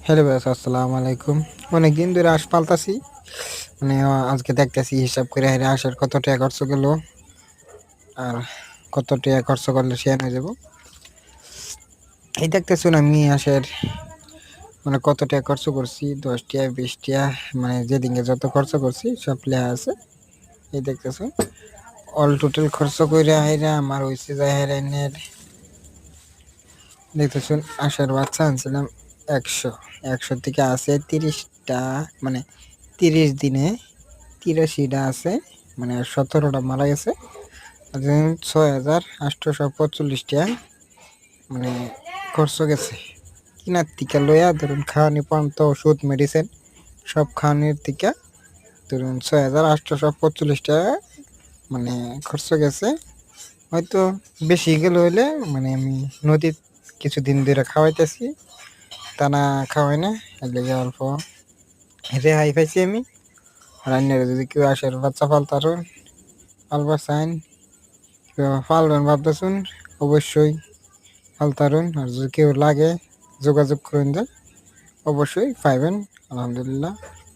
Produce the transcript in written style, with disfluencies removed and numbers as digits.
Hello ভাই, আসসালামু আলাইকুম। অনেকদিন ধরে হাঁস পালতাছি। মানে আজকে দেখতেছি হিসাব করে হাঁসের কত টাকা খরচ গেল আর কত টাকা খরচ করলে শেয়ার হয়ে যাব। এই দেখতেছুন আমি হাঁসের মানে কত টাকা খরচ করছি, 10 টাকা 20 টাকা, মানে যেদিনকে যত খরচ করছি সব লেখা আছে। এই দেখতেছুন অল টোটাল খরচ করে আমার হয়েছে যায় এনের দেখতেছুন হাঁসের বাচ্চা আনছিলাম 100 থেকে আছে 30টা, মানে 30 দিনে 83টা আছে, মানে 17টা মারা গেছে। 6,845 টাকা মানে খরচ গেছে কিনার টিকা লইয়া, ধরুন খাওয়ানি পর্যন্ত ওষুধ মেডিসিন সব খাওয়ানির টিকা ধরুন 6,845 টাকা মানে খরচ গেছে। হয়তো বেশি গেলে হইলে মানে আমি নদীর কিছুদিন ধরে খাওয়াইতেছি, তা না খাওয়াই না, এর লেগে অল্প রেহাই পাইছি আমি। আর অন্যরা যদি কেউ আসের বাচ্চা পালতারুন পালবার চাইন, পালবেন ভাবতেছুন, অবশ্যই পালতারুন। আর যদি কেউ লাগে যোগাযোগ করুন, যায় অবশ্যই পাইবেন। আলহামদুলিল্লাহ।